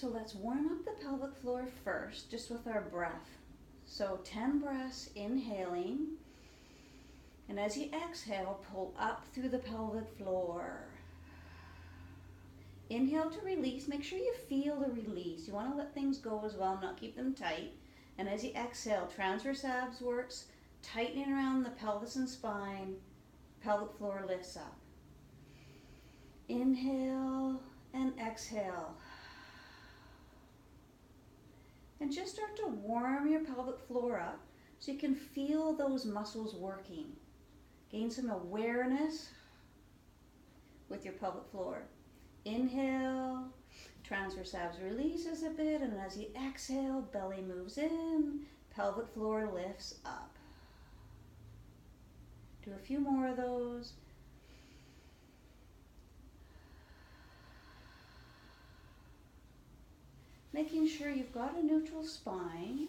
So let's warm up the pelvic floor first, just with our breath. So 10 breaths inhaling, and as you exhale, pull up through the pelvic floor. Inhale to release. Make sure you feel the release. You want to let things go as well, not keep them tight. And as you exhale, transverse abs works, tightening around the pelvis and spine, pelvic floor lifts up. Inhale and exhale. And just start to warm your pelvic floor up so you can feel those muscles working. Gain some awareness with your pelvic floor. Inhale, transverse abs releases a bit, and as you exhale, belly moves in, pelvic floor lifts up. Do a few more of those. Making sure you've got a neutral spine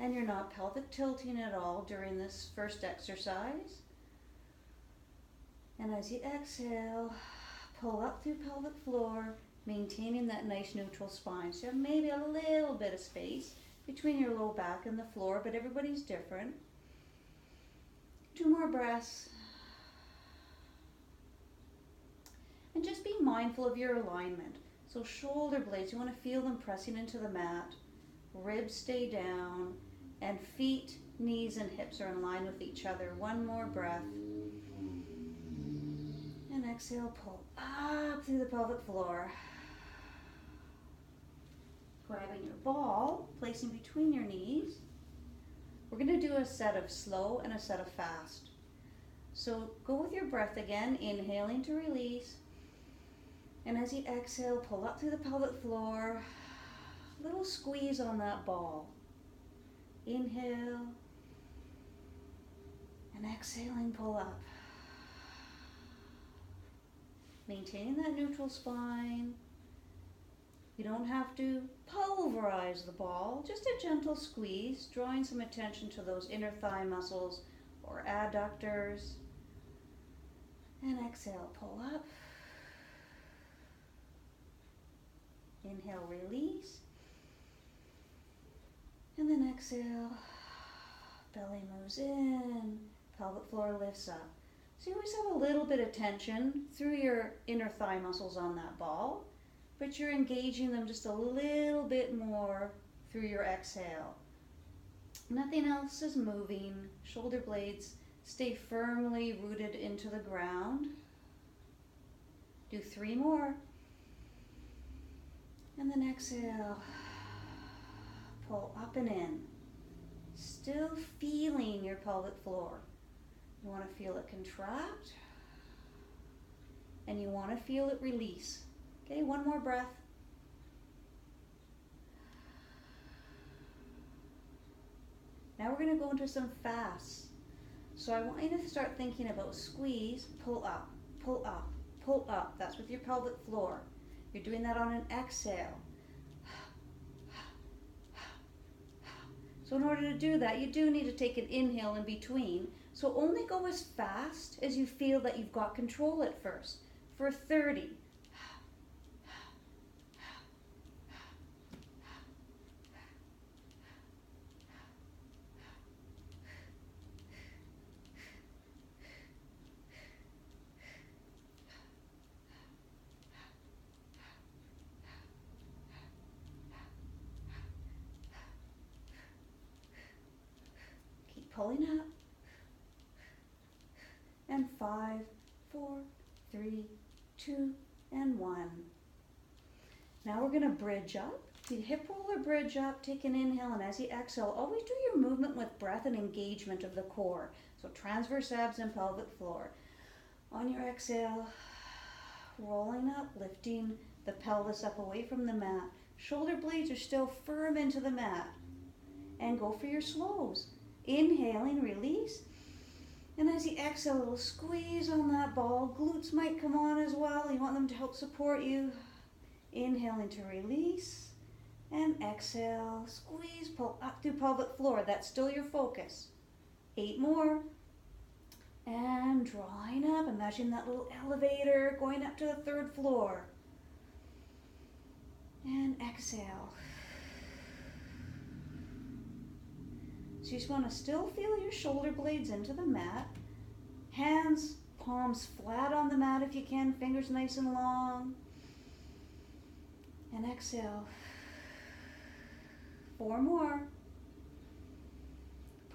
and you're not pelvic tilting at all during this first exercise. And as you exhale, pull up through pelvic floor, maintaining that nice neutral spine. So you have maybe a little bit of space between your low back and the floor, but everybody's different. 2 more breaths. And just be mindful of your alignment. So shoulder blades, you want to feel them pressing into the mat. Ribs stay down, and feet, knees, and hips are in line with each other. 1 more breath. And exhale, pull up through the pelvic floor. Grabbing your ball, placing between your knees. We're going to do a set of slow and a set of fast. So go with your breath again, inhaling to release. And as you exhale, pull up through the pelvic floor. Little squeeze on that ball. Inhale. And exhaling, pull up. Maintaining that neutral spine. You don't have to pulverize the ball, just a gentle squeeze, drawing some attention to those inner thigh muscles or adductors. And exhale, pull up. Inhale, release. And then exhale, belly moves in, pelvic floor lifts up. So you always have a little bit of tension through your inner thigh muscles on that ball, but you're engaging them just a little bit more through your exhale. Nothing else is moving. Shoulder blades stay firmly rooted into the ground. Do 3 more. And then exhale, pull up and in. Still feeling your pelvic floor. You want to feel it contract, and you want to feel it release. Okay, 1 more breath. Now we're going to go into some fasts. So I want you to start thinking about squeeze, pull up, pull up, pull up. That's with your pelvic floor. You're doing that on an exhale. So in order to do that, you do need to take an inhale in between. So only go as fast as you feel that you've got control at first. For 30. Pulling up. And 5, 4, 3, 2, and 1. Now we're going to bridge up. You hip roll or bridge up, take an inhale, and as you exhale, always do your movement with breath and engagement of the core. So transverse abs and pelvic floor. On your exhale, rolling up, lifting the pelvis up away from the mat. Shoulder blades are still firm into the mat. And go for your slows. Inhaling, release. And as you exhale, a little squeeze on that ball. Glutes might come on as well. You want them to help support you. Inhaling to release. And exhale, squeeze, pull up through pelvic floor. That's still your focus. 8 more. And drawing up. Imagine that little elevator going up to the 3rd floor. And And exhale. So you just want to still feel your shoulder blades into the mat. Hands, palms flat on the mat if you can, fingers nice and long. And exhale. 4 more.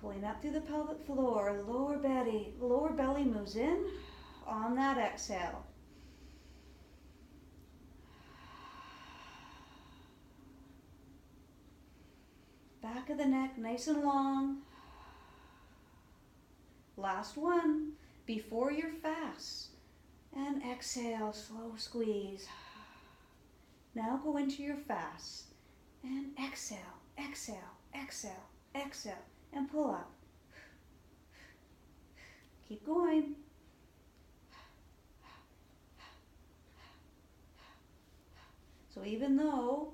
Pulling up through the pelvic floor, lower belly moves in on that exhale. Back of the neck nice and long. Last one before your fast. And exhale, slow squeeze. Now go into your fast. And exhale, exhale, exhale, exhale. And pull up. Keep going. So even though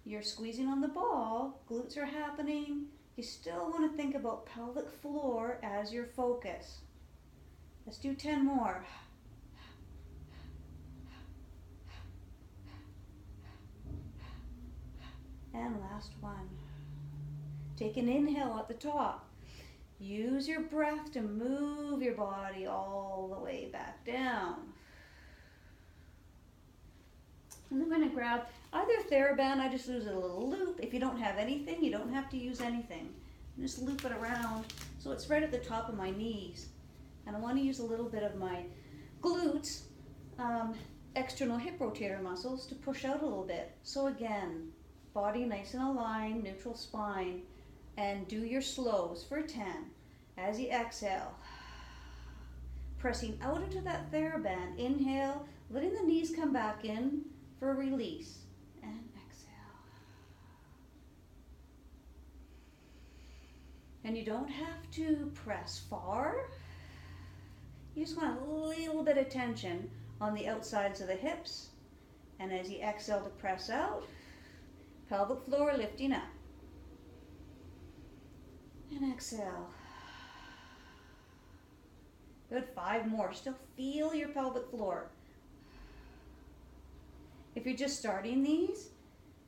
you're squeezing on the ball, glutes are happening, you still want to think about pelvic floor as your focus. Let's do 10 more. And last one. Take an inhale at the top. Use your breath to move your body all the way back down. And I'm going to grab either TheraBand, I just use a little loop. If you don't have anything, you don't have to use anything. Just loop it around so it's right at the top of my knees. And I want to use a little bit of my glutes, external hip rotator muscles to push out a little bit. So again, body nice and aligned, neutral spine, and do your slows for 10. As you exhale, pressing out into that TheraBand, inhale, letting the knees come back in for release, and exhale. And you don't have to press far. You just want a little bit of tension on the outsides of the hips. And as you exhale to press out, pelvic floor lifting up. And exhale. Good, 5 more. Still feel your pelvic floor. If you're just starting these,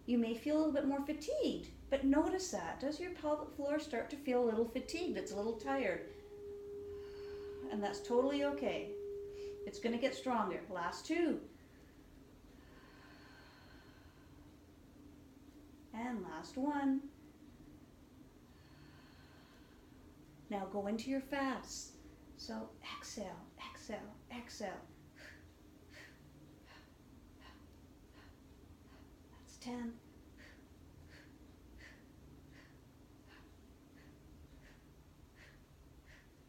you may feel a little bit more fatigued, but notice that. Does your pelvic floor start to feel a little fatigued? It's a little tired. And that's totally okay. It's going to get stronger. Last 2. And last 1. Now go into your fast. So exhale, exhale, exhale. That's 10.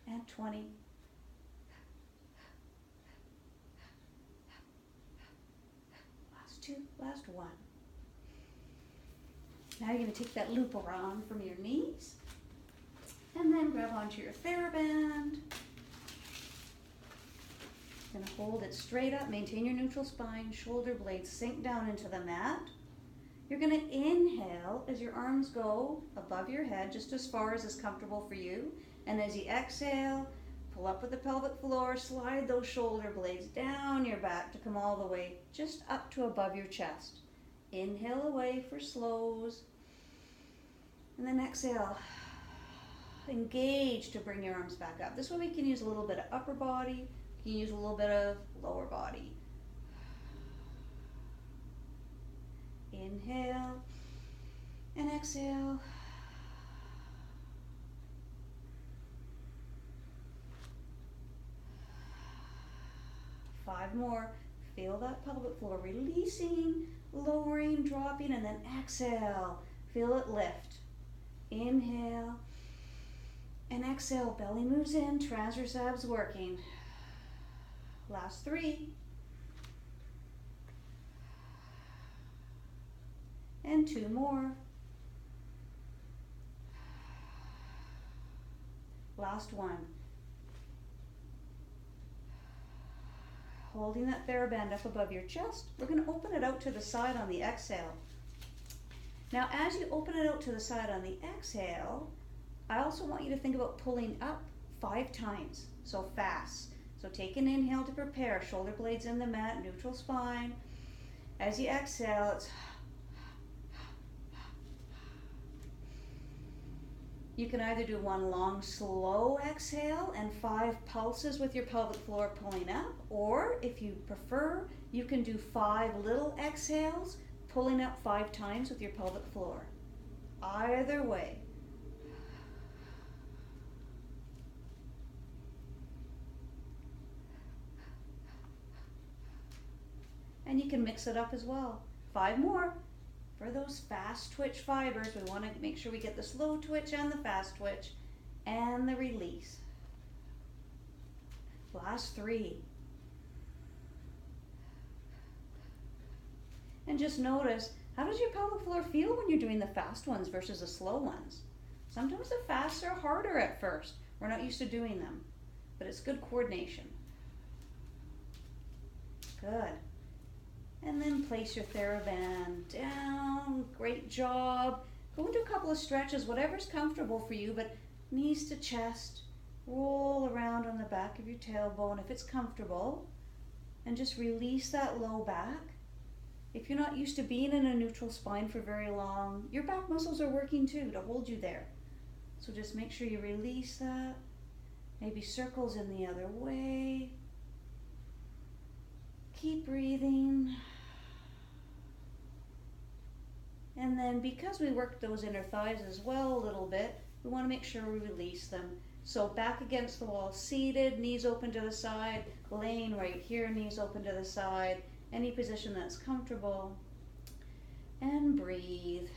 And 20. Last 2, last 1. Now you're going to take that loop around from your knees. And then grab onto your TheraBand. Going to hold it straight up, maintain your neutral spine, shoulder blades sink down into the mat. You're going to inhale as your arms go above your head, just as far as is comfortable for you. And as you exhale, pull up with the pelvic floor, slide those shoulder blades down your back to come all the way just up to above your chest. Inhale away for slows. And then exhale. Engage to bring your arms back up. This way we can use a little bit of upper body, you can use a little bit of lower body. Inhale and exhale. Five more. Feel that pelvic floor releasing, lowering, dropping, and then exhale. Feel it lift. Inhale and exhale. Belly moves in, transverse abs working. Last 3. And 2 more. Last 1. Holding that TheraBand up above your chest, we're going to open it out to the side on the exhale. Now, as you open it out to the side on the exhale, I also want you to think about pulling up 5 times, so fast. So take an inhale to prepare, shoulder blades in the mat, neutral spine. As you exhale, it's You can either do one long, slow exhale and 5 pulses with your pelvic floor pulling up, or if you prefer, you can do 5 little exhales, pulling up 5 times with your pelvic floor. Either way. And you can mix it up as well. 5 more. For those fast twitch fibers, we want to make sure we get the slow twitch and the fast twitch and the release. Last 3. And just notice, how does your pelvic floor feel when you're doing the fast ones versus the slow ones? Sometimes the fasts are harder at first. We're not used to doing them, but it's good coordination. Good. And then place your TheraBand down. Great job. Go into a couple of stretches, whatever's comfortable for you, but knees to chest. Roll around on the back of your tailbone if it's comfortable. And just release that low back. If you're not used to being in a neutral spine for very long, your back muscles are working too to hold you there. So just make sure you release that. Maybe circles in the other way. Keep breathing. And then because we worked those inner thighs as well a little bit, we want to make sure we release them. So back against the wall, seated, knees open to the side, laying right here, knees open to the side, any position that's comfortable. And breathe.